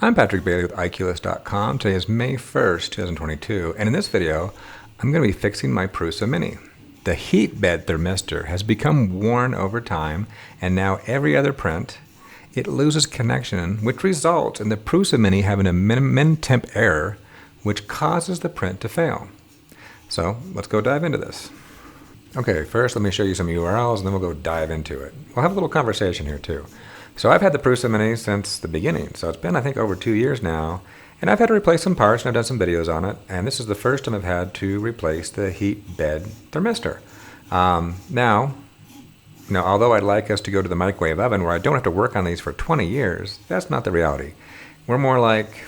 I'm Patrick Bailey with iQlist.com. Today is May 1st, 2022, and in this video, I'm going to be fixing my Prusa Mini. The Heatbed Thermistor has become worn over time, and now every other print, it loses connection, which results in the Prusa Mini having a min temp error, which causes the print to fail. So let's go dive into this. Okay, first let me show you some URLs, and then we'll go dive into it. We'll have a little conversation here too. So I've had the Prusa Mini since the beginning, so it's been I think over 2 years now, and I've had to replace some parts and I've done some videos on it, and this is the first time I've had to replace the Heatbed Thermistor. Now, although I'd like us to go to the microwave oven where I don't have to work on these for 20 years, that's not the reality. We're more like,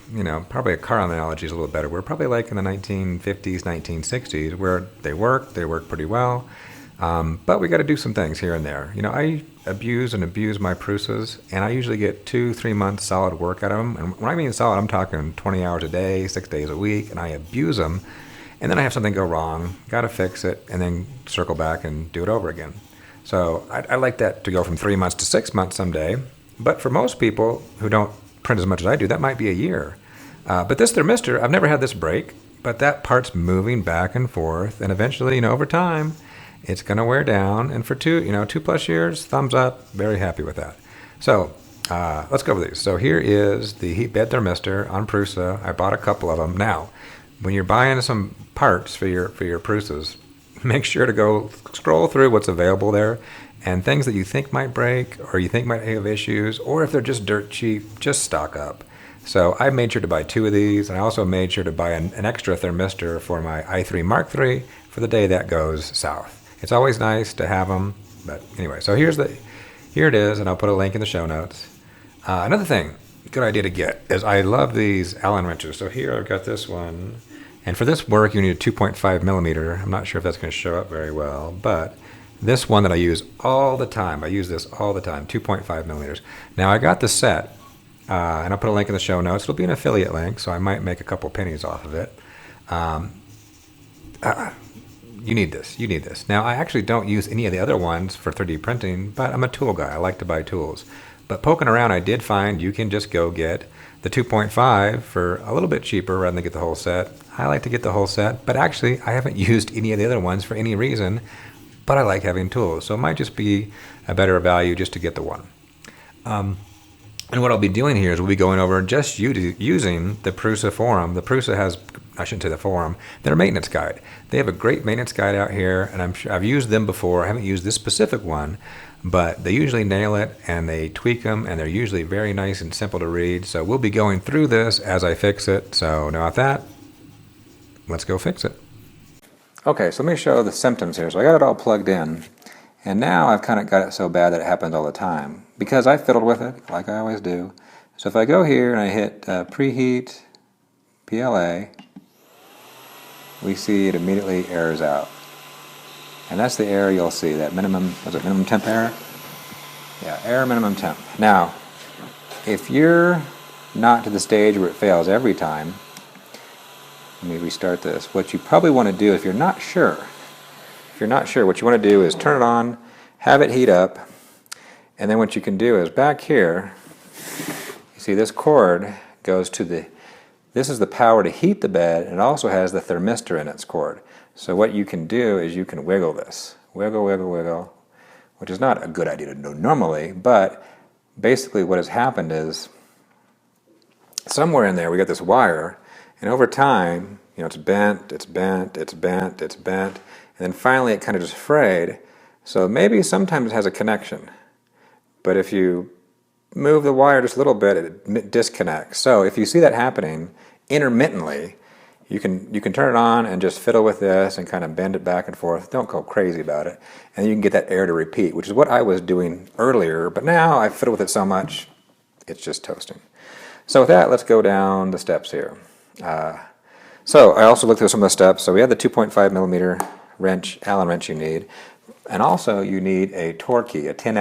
probably a car analogy is a little better. We're probably like in the 1950s, 1960s, where they work pretty well. But we got to do some things here and there. I abuse my Prusas, and I usually get 2-3 months solid work out of them. And when I mean solid, I'm talking 20 hours a day, 6 days a week, and I abuse them. And then I have something go wrong, got to fix it, and then circle back and do it over again. So I like that to go from 3 months to 6 months someday. But for most people who don't print as much as I do, that might be a year. But this thermistor, I've never had this break, but that part's moving back and forth, and eventually, over time, it's going to wear down, and for 2+ years, thumbs up, very happy with that. So let's go over these. So here is the Heatbed Thermistor on Prusa. I bought a couple of them. Now, when you're buying some parts for your Prusas, make sure to go scroll through what's available there, and things that you think might break or you think might have issues, or if they're just dirt cheap, just stock up. So I made sure to buy 2 of these, and I also made sure to buy an extra thermistor for my i3 Mark III for the day that goes south. It's always nice to have them, but anyway, so here it is, and I'll put a link in the show notes. Another thing, good idea to get, is I love these Allen wrenches. So here I've got this one, and for this work you need a 2.5 millimeter. I'm not sure if that's going to show up very well, but this one that I use all the time, 2.5 millimeters. Now I got the set, and I'll put a link in the show notes. It'll be an affiliate link, so I might make a couple pennies off of it. You need this. Now, I actually don't use any of the other ones for 3D printing, but I'm a tool guy. I like to buy tools. But poking around, I did find you can just go get the 2.5 for a little bit cheaper rather than get the whole set. I like to get the whole set, but actually, I haven't used any of the other ones for any reason, but I like having tools. So it might just be a better value just to get the one. And what I'll be doing here is we'll be going over just using the Prusa forum. The Prusa has, I shouldn't say the forum, their maintenance guide. They have a great maintenance guide out here, and I've used them before. I haven't used this specific one, but they usually nail it, and they tweak them, and they're usually very nice and simple to read. So we'll be going through this as I fix it. So now with that, let's go fix it. Okay, so let me show the symptoms here. So I got it all plugged in, and now I've kind of got it so bad that it happens all the time because I fiddled with it like I always do. So if I go here and I hit preheat PLA, we see it immediately errors out. And that's the error you'll see, that minimum temp error? Yeah, error minimum temp. Now, if you're not to the stage where it fails every time, let me restart this. What you probably want to do, if you're not sure, what you want to do is turn it on, have it heat up, and then what you can do is back here, you see this cord goes to this is the power to heat the bed, and it also has the thermistor in its cord. So what you can do is you can wiggle this. Wiggle, which is not a good idea to do normally, but basically what has happened is somewhere in there we got this wire, and over time, it's bent, and then finally it kind of just frayed. So maybe sometimes it has a connection, but if you move the wire just a little bit, it disconnects. So if you see that happening intermittently, you can turn it on and just fiddle with this and kind of bend it back and forth. Don't go crazy about it. And you can get that error to repeat, which is what I was doing earlier, but now I fiddle with it so much, it's just toasting. So with that, let's go down the steps here. So I also looked through some of the steps. So we had the 2.5 millimeter wrench, Allen wrench you need, and also you need a Torquey, a 10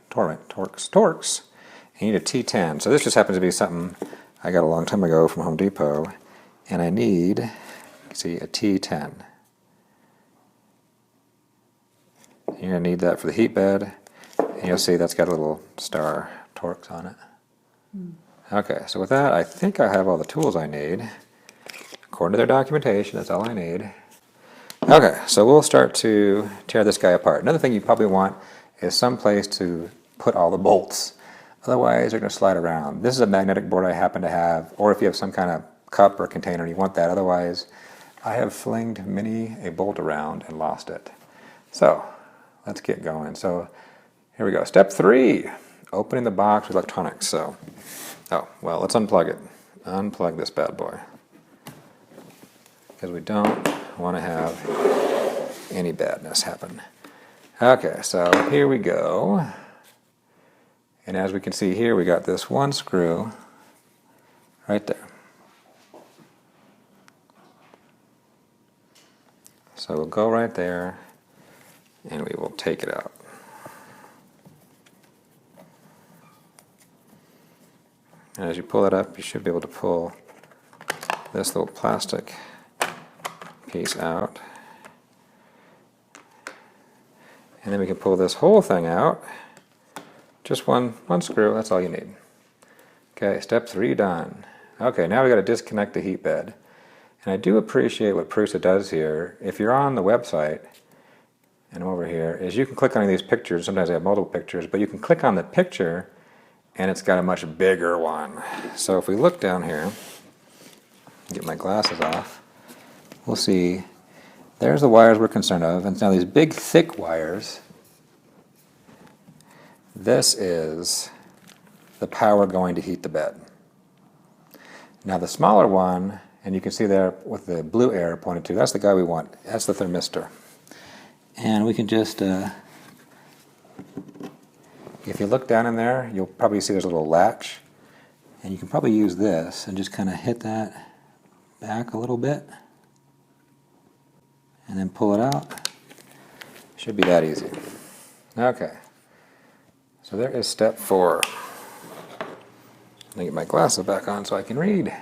Torx. You need a T10. So this just happens to be something I got a long time ago from Home Depot, and I need, a T10. You're going to need that for the heat bed, and you'll see that's got a little star Torx on it. Okay, so with that, I think I have all the tools I need. According to their documentation, that's all I need. Okay, so we'll start to tear this guy apart. Another thing you probably want is some place to put all the bolts. Otherwise, they're going to slide around. This is a magnetic board I happen to have, or if you have some kind of cup or container and you want that. Otherwise, I have flinged many a bolt around and lost it. So, let's get going. So, here we go. Step 3, opening the box with electronics. So, oh, well, let's unplug it. Unplug this bad boy. Because we don't want to have any badness happen. Okay, so here we go. And as we can see here, we got this one screw right there. So we'll go right there and we will take it out. And as you pull it up, you should be able to pull this little plastic piece out. And then we can pull this whole thing out. Just one screw, that's all you need. Okay, step 3 done. Okay, now we got to disconnect the heat bed. And I do appreciate what Prusa does here. If you're on the website, and I'm over here, is you can click on any of these pictures. Sometimes they have multiple pictures, but you can click on the picture and it's got a much bigger one. So if we look down here, get my glasses off, we'll see there's the wires we're concerned of. And now these big thick wires, this is the power going to heat the bed. Now the smaller one, and you can see there with the blue arrow pointed to, that's the guy we want. That's the thermistor. And we can just, if you look down in there, you'll probably see there's a little latch. And you can probably use this and just kind of hit that back a little bit. And then pull it out. Should be that easy. Okay. So there is step 4. Let me get my glasses back on so I can read.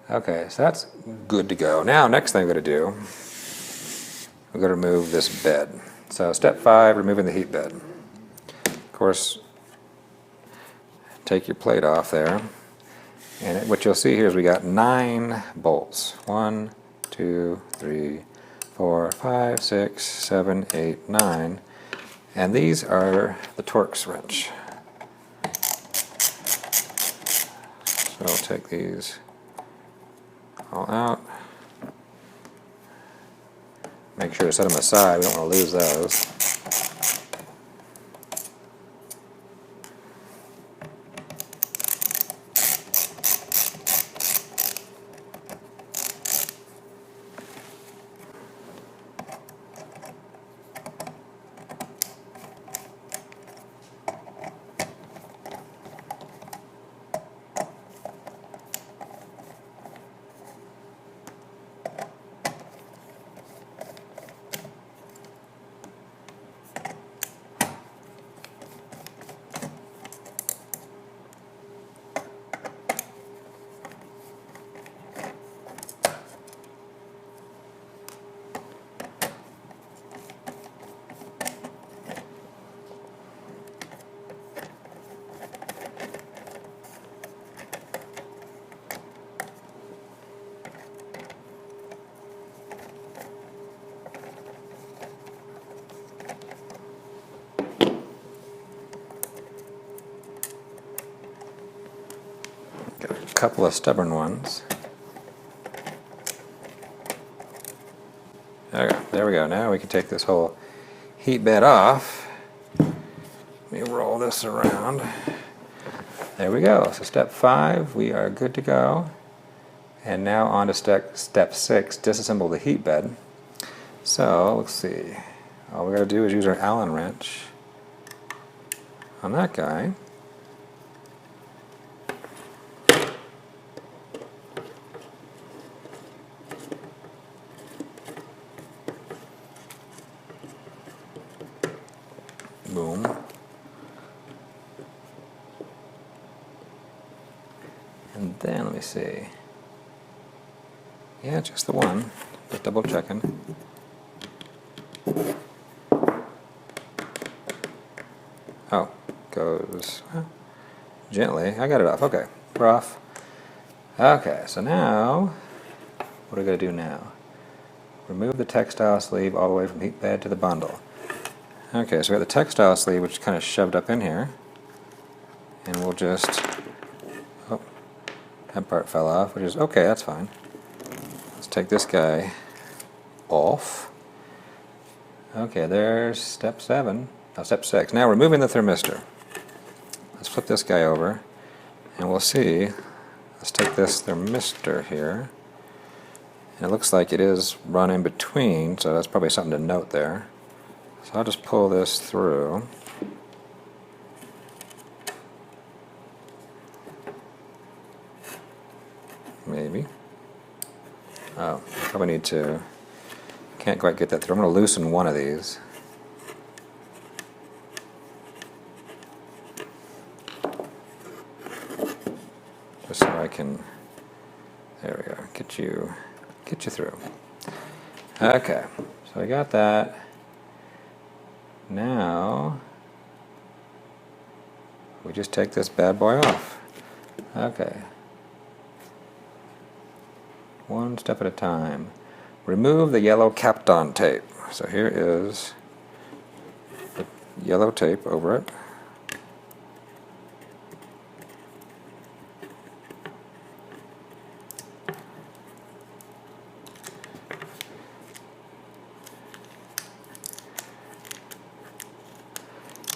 Okay, so that's good to go. Now, next thing we're going to do, we're going to remove this bed. So step 5, removing the heat bed. Of course, take your plate off there. And what you'll see here is we got 9 bolts. 1, 2, 3, 4, 5, 6, 7, 8, 9. And these are the Torx wrench. So I'll take these all out. Make sure to set them aside, we don't want to lose those. Got a couple of stubborn ones. Okay, there we go. Now we can take this whole heat bed off. Let me roll this around. There we go. So step 5, we are good to go. And now on to step 6, disassemble the heat bed. So let's see. All we got to do is use our Allen wrench on that guy. Boom. And then let me see. Yeah, just the one. Just double checking. Oh, goes well, gently. I got it off. Okay. rough. Okay, so now, what are we going to do now? Remove the textile sleeve all the way from the heat bed to the bundle. Okay, so we got the textile sleeve, which is kind of shoved up in here. And we'll just, oh, that part fell off, which is, okay, that's fine. Let's take this guy off. Okay, there's step 7, no, step 6. Now removing the thermistor. Let's flip this guy over, and we'll see. Let's take this thermistor here. And it looks like it is run in between, so that's probably something to note there. So I'll just pull this through. Maybe. Oh, I probably need to, can't quite get that through. I'm going to loosen one of these. Just so I can, there we go, get you through. Okay, so we got that. Now, we just take this bad boy off. Okay. One step at a time. Remove the yellow Kapton tape. So here is the yellow tape over it.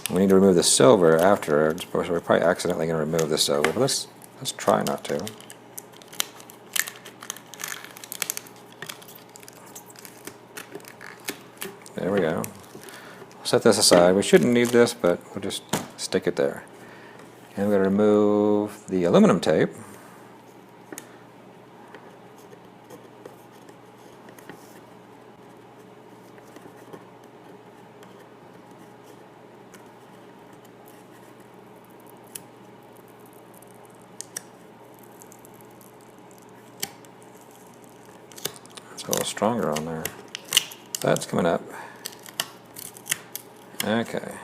We need to remove the silver afterwards, but we're probably accidentally going to remove the silver, but let's try not to. There we go. Set this aside. We shouldn't need this, but we'll just stick it there. And we're going to remove the aluminum tape. It's a little stronger on there. That's coming up. Okay.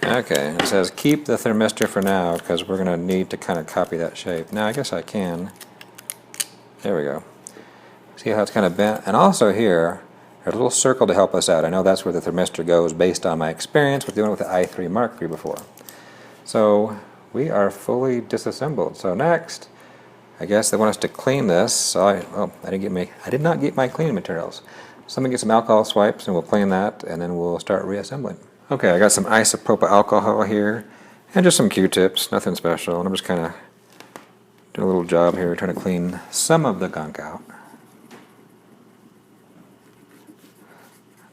Okay, it says keep the thermistor for now because we're going to need to kind of copy that shape. Now I guess I can. There we go. See how it's kind of bent? And also here, there's a little circle to help us out. I know that's where the thermistor goes based on my experience with doing it with the i3 Mark III before. So we are fully disassembled. So next, I guess they want us to clean this. So I did not get my cleaning materials. So let me get some alcohol swipes and we'll clean that and then we'll start reassembling. Okay, I got some isopropyl alcohol here and just some Q-tips, nothing special. And I'm just kind of doing a little job here trying to clean some of the gunk out.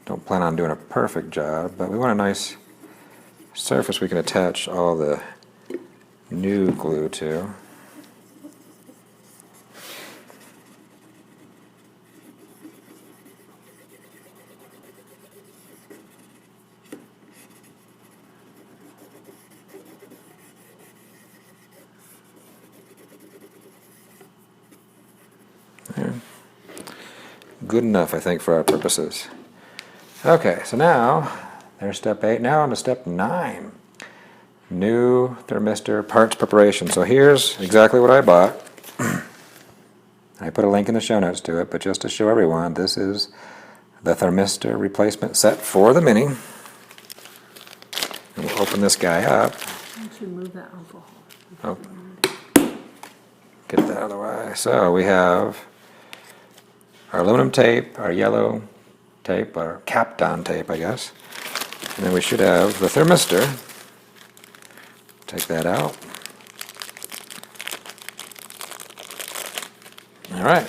Don't plan on doing a perfect job, but we want a nice surface we can attach all the new glue to. There. Good enough, I think, for our purposes. Okay, so now there's step 8. Now on to step 9. New thermistor parts preparation. So here's exactly what I bought. I put a link in the show notes to it, but just to show everyone, this is the thermistor replacement set for the Mini. And we'll open this guy up. Why don't you move that alcohol? Oh. Get that out of the way. So we have our aluminum tape, our yellow tape, our Kapton tape, I guess. And then we should have the thermistor. Take that out. All right.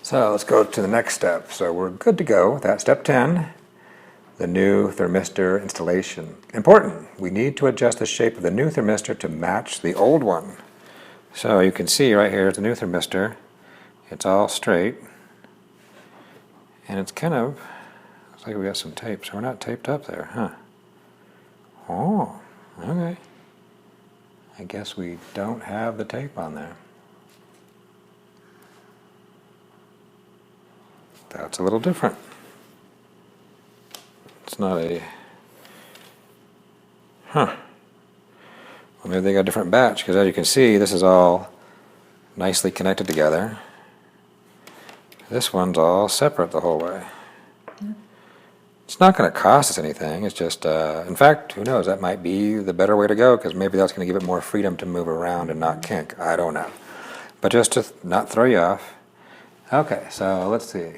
So let's go to the next step. So we're good to go. That's step 10, the new thermistor installation. Important, we need to adjust the shape of the new thermistor to match the old one. So you can see right here is the new thermistor. It's all straight. And it's kind of, looks like we got some tape, so we're not taped up there, huh? Oh, okay. I guess we don't have the tape on there. That's a little different. it's not a... Huh. Well, maybe they got a different batch, because as you can see, this is all nicely connected together. This one's all separate the whole way. It's not going to cost us anything. It's just, in fact, who knows? That might be the better way to go, because maybe that's going to give it more freedom to move around and not kink. I don't know. But just to not throw you off. Okay, so let's see.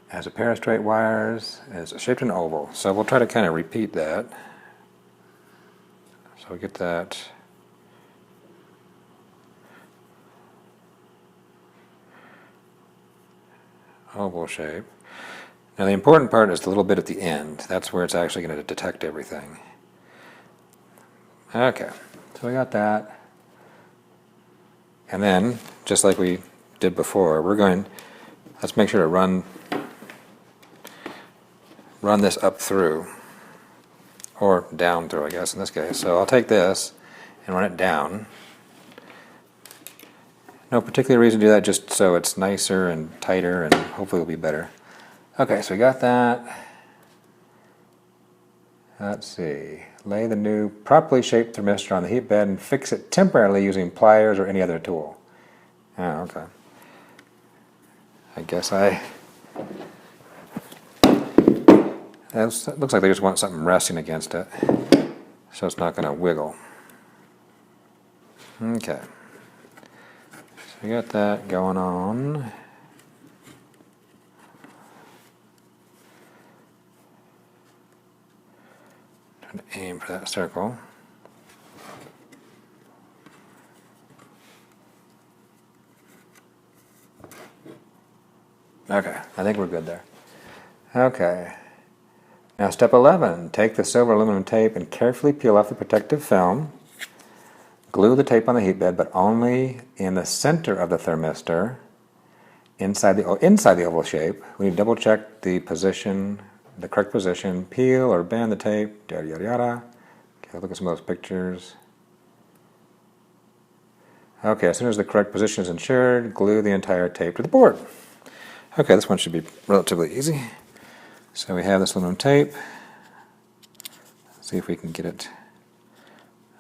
Has a pair of straight wires. Is shaped an oval. So we'll try to kind of repeat that. So we get that. Oval shape. Now the important part is the little bit at the end. That's where it's actually going to detect everything. Okay, so we got that. And then, just like we did before, let's make sure to run this up through, or down through, I guess, in this case. So I'll take this and run it down. No particular reason to do that, just so it's nicer and tighter and hopefully it'll be better. Okay, so we got that. Let's see. Lay the new properly shaped thermistor on the heat bed and fix it temporarily using pliers or any other tool. Oh, okay. I guess it looks like they just want something resting against it, so it's not going to wiggle. Okay. So we got that going on. Trying to aim for that circle. Okay, I think we're good there. Okay. Now step 11, take the silver aluminum tape and carefully peel off the protective film. Glue the tape on the heat bed, but only in the center of the thermistor, inside the oval shape. We need to double check the position, the correct position, peel or bend the tape, yada yada yada. Okay, look at some of those pictures. Okay, as soon as the correct position is ensured, glue the entire tape to the board. Okay, this one should be relatively easy. So we have this aluminum tape. Let's see if we can get it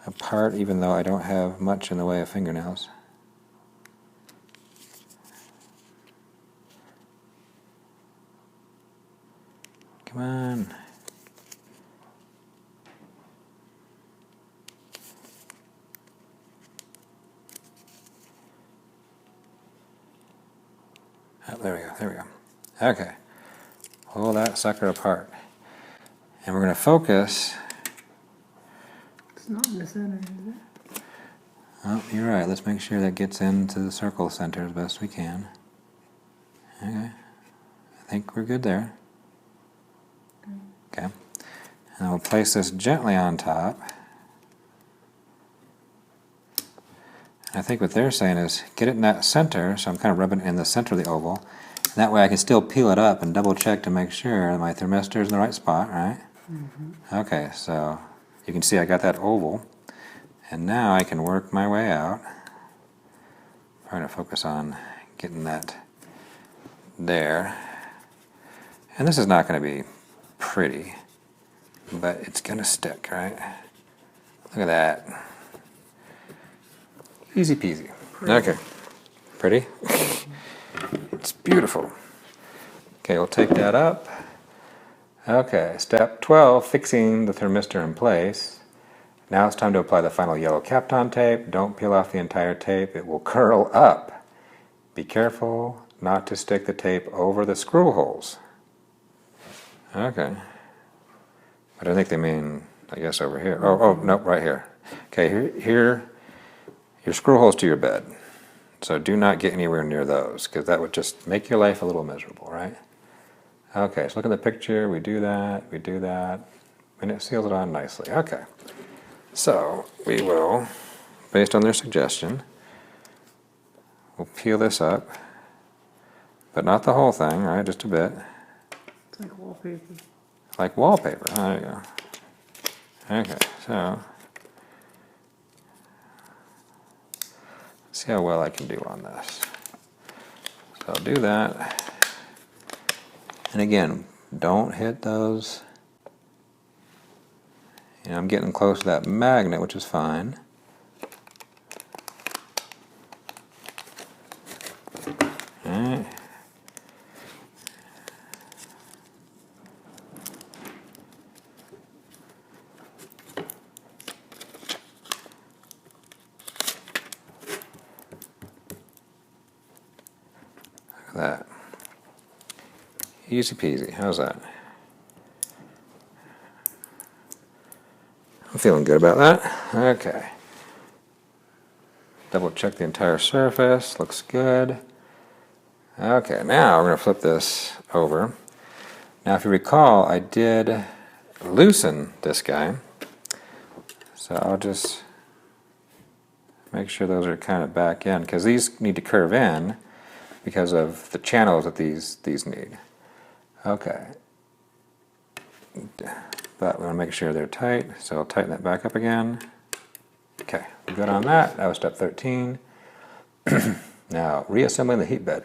apart, even though I don't have much in the way of fingernails. Come on. Oh, there we go, there we go. Okay. Pull that sucker apart. And we're going to focus. It's not in the center, is it? Oh, you're right. Let's make sure that gets into the circle center as best we can. Okay. I think we're good there. Okay. And we'll place this gently on top. I think what they're saying is get it in that center, so I'm kind of rubbing it in the center of the oval. And that way I can still peel it up and double check to make sure that my thermistor is in the right spot, right? Mm-hmm. Okay, so you can see I got that oval. And now I can work my way out. I'm trying to focus on getting that there. And this is not going to be pretty, but it's going to stick, right? Look at that. Easy peasy. Pretty. Okay. Pretty? It's beautiful. Okay, we'll take that up. Okay, step 12, fixing the thermistor in place. Now it's time to apply the final yellow Kapton tape. Don't peel off the entire tape. It will curl up. Be careful not to stick the tape over the screw holes. Okay. But I think they mean, I guess, over here. Oh, nope, right here. Okay, here, your screw holes to your bed. So do not get anywhere near those, because that would just make your life a little miserable, right? Okay, so look at the picture. We do that, and it seals it on nicely. Okay. So we will, based on their suggestion, we'll peel this up, but not the whole thing, right? Just a bit. It's like wallpaper. Like wallpaper. There you go. Okay, so let's see how well I can do on this. So I'll do that. And again, Don't hit those. You know, I'm getting close to that magnet, which is fine. Alright. Look at that. Easy peasy. How's that? I'm feeling good about that. Okay. Double check the entire surface. Looks good. Okay, now we're going to flip this over. Now if you recall, I did loosen this guy. So I'll just make sure those are kind of back in, because these need to curve in because of the channels that these need. Okay. But we want to make sure they're tight, so I'll tighten that back up again. Okay, we're good on that. That was step 13. Now, reassembling the heat bed.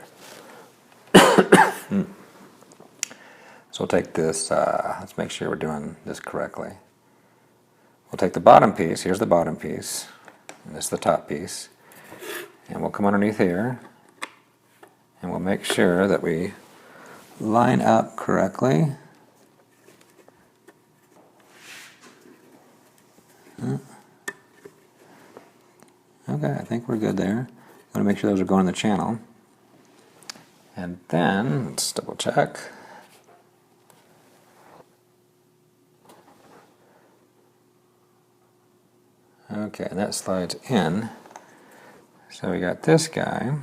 So we'll take this, let's make sure we're doing this correctly. We'll take the bottom piece, here's the bottom piece, and this is the top piece, and we'll come underneath here, and we'll make sure that we line up correctly. Okay, I think we're good there. Want to make sure those are going in the channel. And then, let's double check. Okay, and that slides in. So we got this guy,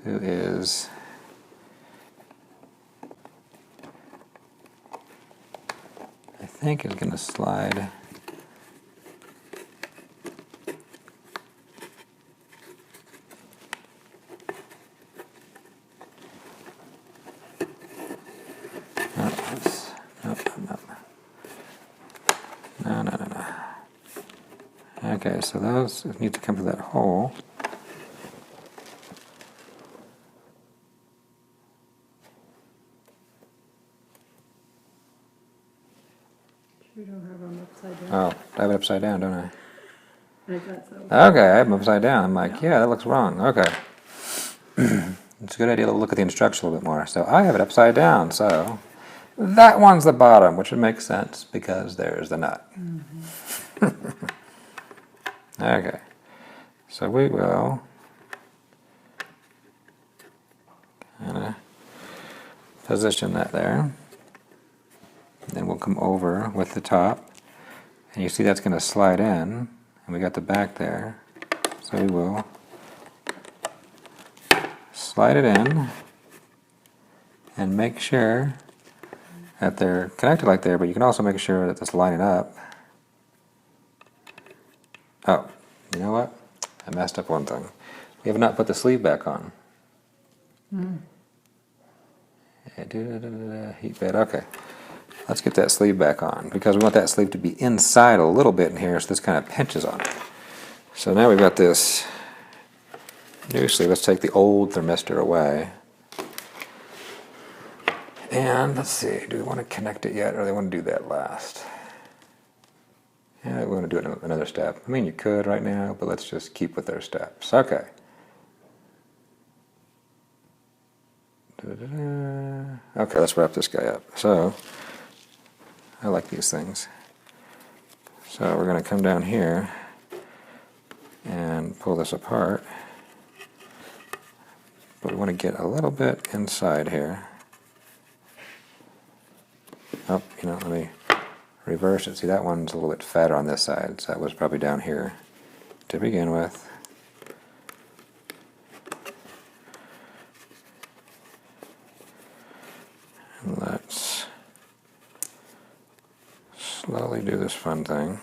who is I think is going to slide Okay, so those need to come to that hole. You don't have them upside down. Oh, I have it upside down, don't I? I thought so. Okay, I have them upside down. I'm like, yeah, that looks wrong. Okay. It's a good idea to look at the instructions a little bit more. So I have it upside down, so that one's the bottom, which would make sense because there's the nut. Okay, so we will kind of position that there. Then we'll come over with the top, and you see that's going to slide in, and we got the back there, so we will slide it in and make sure that they're connected like there, but you can also make sure that it's lining up. Oh, you know what? I messed up one thing. We have not put the sleeve back on. Heat bed, okay. Let's get that sleeve back on, because we want that sleeve to be inside a little bit in here, so this kind of pinches on it. So now we've got this new sleeve. Let's take the old thermistor away. And let's see, do we want to connect it yet, or do they want to do that last? Yeah, we want to do it another step. I mean, you could right now, but let's just keep with their steps. Okay. Okay, let's wrap this guy up. So, I like these things. So we're going to come down here and pull this apart. But we want to get a little bit inside here. Oh, you know, let me reverse it. See, that one's a little bit fatter on this side, so that was probably down here to begin with. And let's slowly do this fun thing.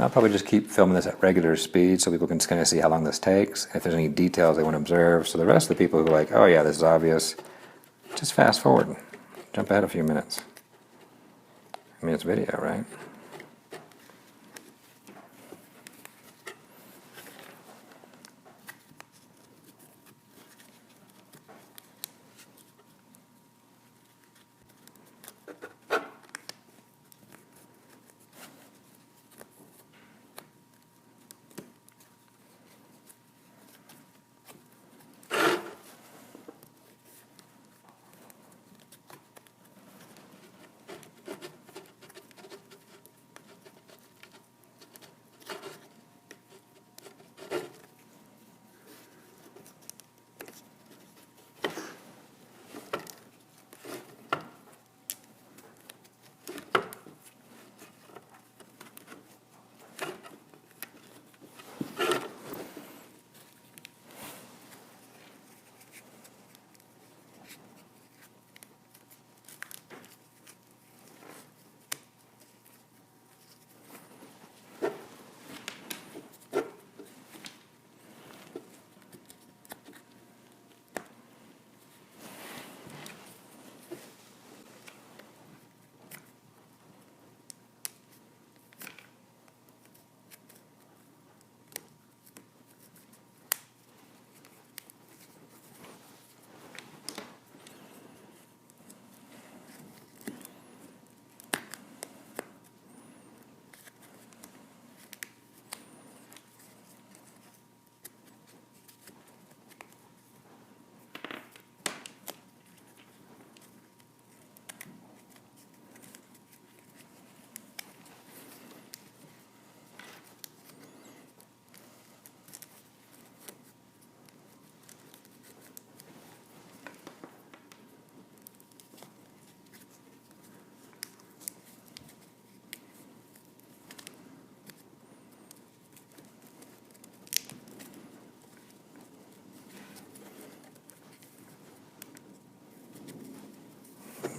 And I'll probably just keep filming this at regular speed so people can kind of see how long this takes, if there's any details they want to observe. So the rest of the people who are like, oh yeah, this is obvious, just fast forward. Jump ahead a few minutes. I mean, it's video, right?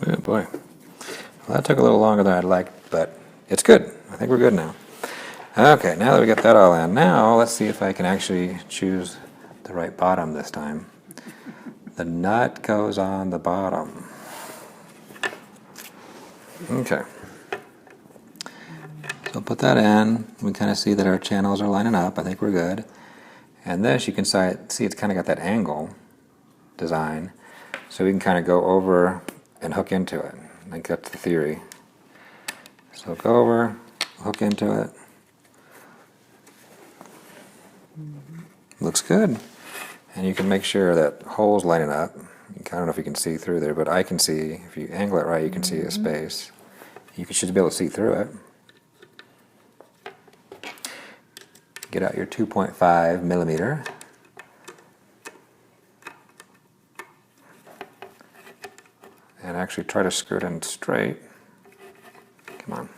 Oh boy. Well, that took a little longer than I'd like, but it's good. I think we're good now. Okay, now that we got that all in, now let's see if I can actually choose the right bottom this time. The nut goes on the bottom. Okay. So put that in. We kind of see that our channels are lining up. I think we're good. And this, you can see it's kind of got that angle design. So we can kind of go over and hook into it. I think that's the theory. So go over, hook into it. Looks good. And you can make sure that hole's lining up. I don't know if you can see through there, but I can see, if you angle it right, you can see a space. You should be able to see through it. Get out your 2.5 millimeter. And actually try to screw it in straight. Come on.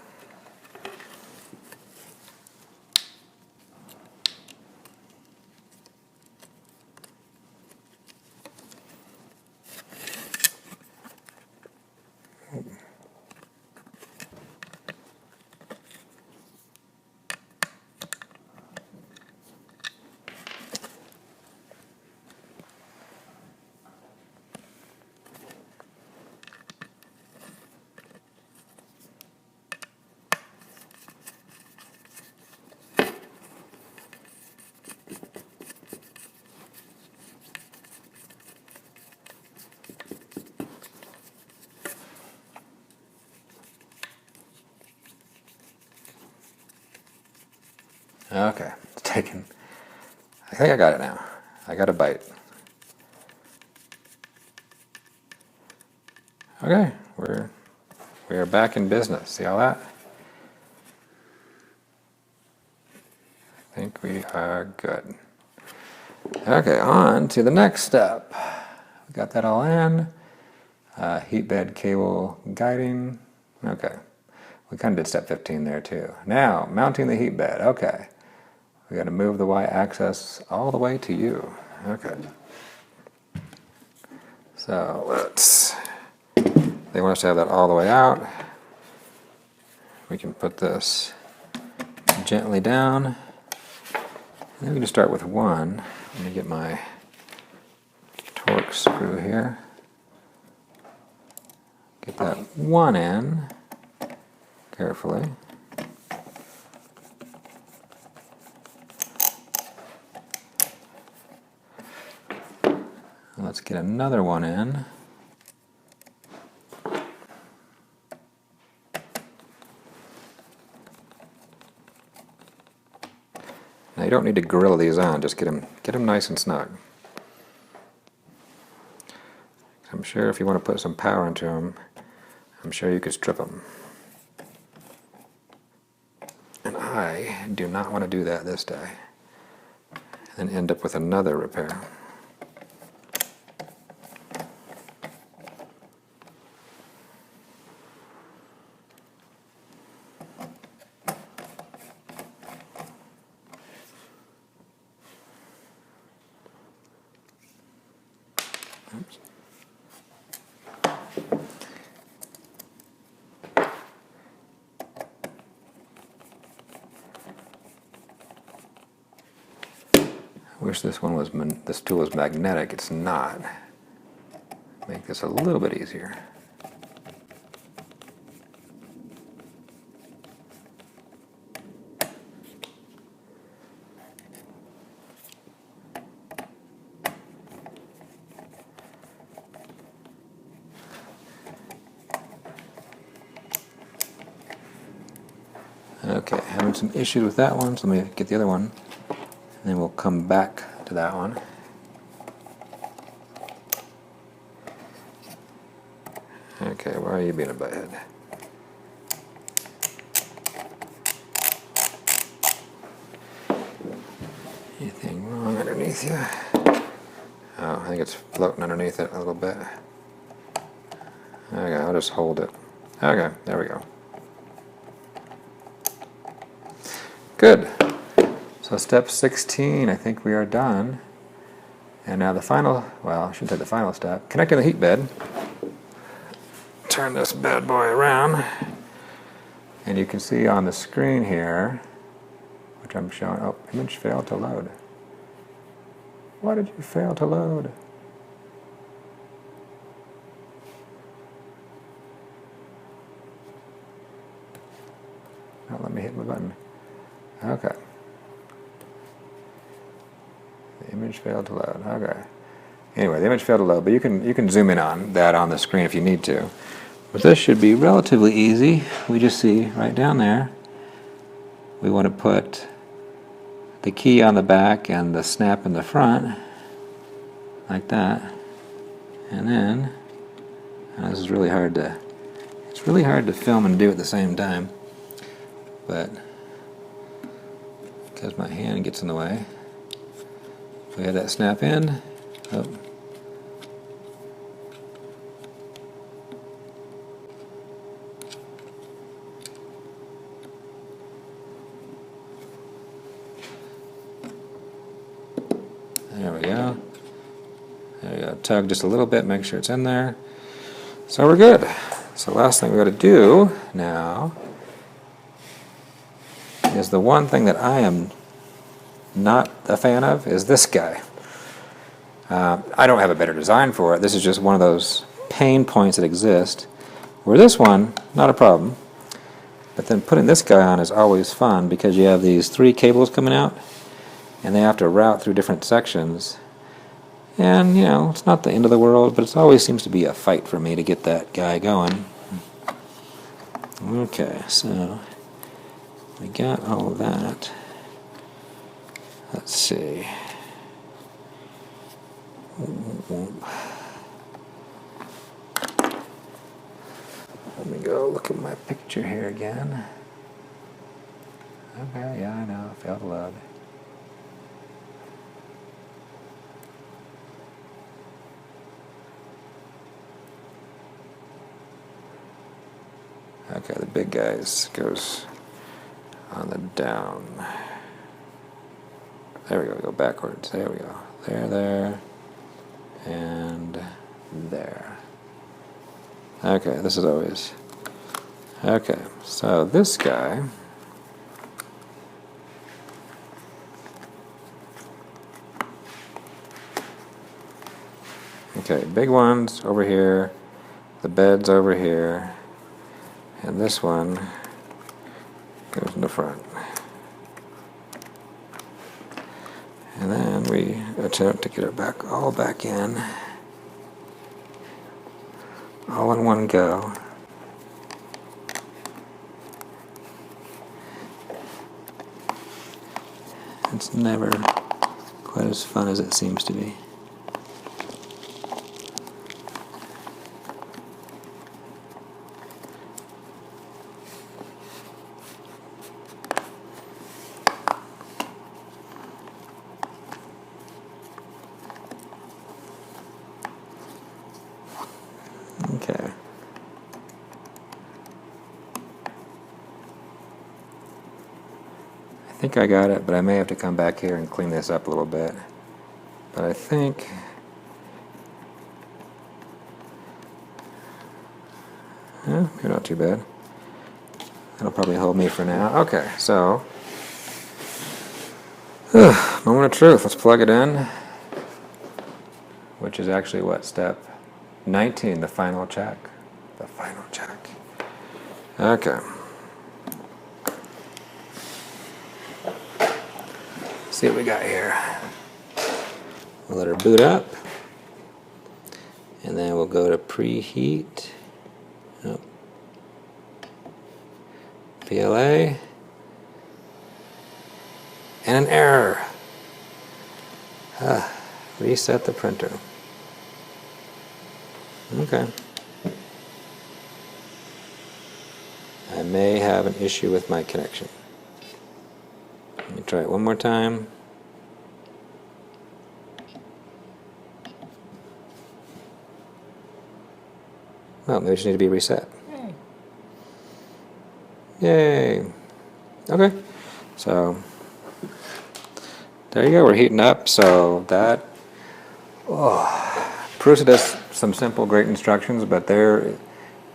Okay, it's taken. I think I got it now. I got a bite. Okay, we are back in business. See all that? I think we are good. Okay, on to the next step. We got that all in. Heat bed cable guiding. Okay, we kind of did step 15 there too. Now, mounting the heat bed. Okay. We got to move the y-axis all the way to you. Okay. So they want us to have that all the way out. We can put this gently down. And then we can start with one. Let me get my torque screw here. Get that one in carefully. Let's get another one in. Now you don't need to grill these on, just get them nice and snug. I'm sure if you want to put some power into them, I'm sure you could strip them. And I do not want to do that this day and end up with another repair. Oops. I wish this tool was magnetic. It's not. Make this a little bit easier. Okay, having some issues with that one, so let me get the other one, and then we'll come back to that one. Okay, why are you being a butthead? Anything wrong underneath you? Oh, I think it's floating underneath it a little bit. Okay, I'll just hold it. Okay, there we go. Good. So step 16, I think we are done. And now the final, well, I shouldn't say the final step, connecting the heat bed. Turn this bad boy around. And you can see on the screen here, which I'm showing, oh, image failed to load. Why did you fail to load? Now let me hit my button. Okay. The image failed to load. Okay. Anyway, the image failed to load, but you can zoom in on that on the screen if you need to. But this should be relatively easy. We just see right down there. We want to put the key on the back and the snap in the front, like that. And then, this is really hard to. It's really hard to film and do at the same time, but because my hand gets in the way. So we have that snap in. Oh. There we go. There we go. Tug just a little bit, make sure it's in there. So we're good. So last thing we got to do now is the one thing that I am not a fan of is this guy. I don't have a better design for it. This is just one of those pain points that exist. Where this one, not a problem. But then putting this guy on is always fun because you have these 3 cables coming out and they have to route through different sections. And, you know, it's not the end of the world, but it always seems to be a fight for me to get that guy going. Okay, so we got all of that. Let's see. Let me go look at my picture here again. Okay, yeah, I know, failed to load. Okay, the big guys goes on the down. There we go, go backwards. There we go. There, and there. Okay, this is always... Okay, so this guy Okay, big one's over here, the bed's over here, and this one goes in the front. And then we attempt to get it all back in, all in one go. It's never quite as fun as it seems to be. Okay. I think I got it, but I may have to come back here and clean this up a little bit. But I think yeah, you're not too bad. That'll probably hold me for now. Okay, so moment of truth. Let's plug it in, which is actually what, step 19, the final check. The final check. Okay. See what we got here. We'll let her boot up, and then we'll go to preheat. Oh. PLA, and an error. Reset the printer. Okay. I may have an issue with my connection. Let me try it one more time. Well, maybe it just need to be reset. Yay. Okay. So, there you go. We're heating up. So that, Prusa does some simple, great instructions, but they're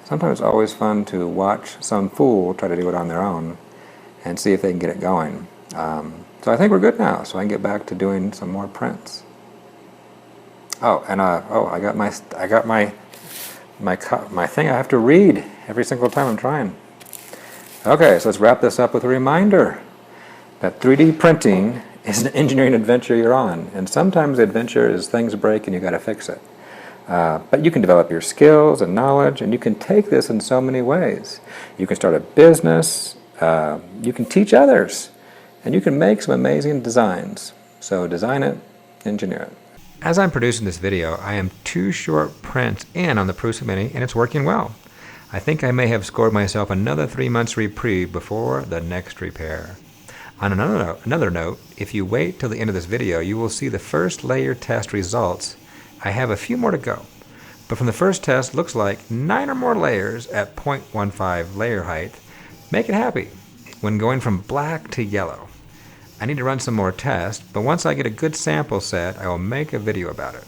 sometimes always fun to watch some fool try to do it on their own and see if they can get it going. So I think we're good now. So I can get back to doing some more prints. Oh, and I got my thing I have to read every single time I'm trying. Okay, so let's wrap this up with a reminder that 3D printing is an engineering adventure you're on, and sometimes the adventure is things break and you got to fix it. But you can develop your skills and knowledge, and you can take this in so many ways. You can start a business, you can teach others, and you can make some amazing designs. So design it, engineer it. As I'm producing this video, I am 2 short prints in on the Prusa Mini, and it's working well. I think I may have scored myself another 3 months reprieve before the next repair. On another note, if you wait till the end of this video, you will see the first layer test results. I have a few more to go, but from the first test, looks like 9 or more layers at 0.15 layer height make it happy when going from black to yellow. I need to run some more tests, but once I get a good sample set, I will make a video about it.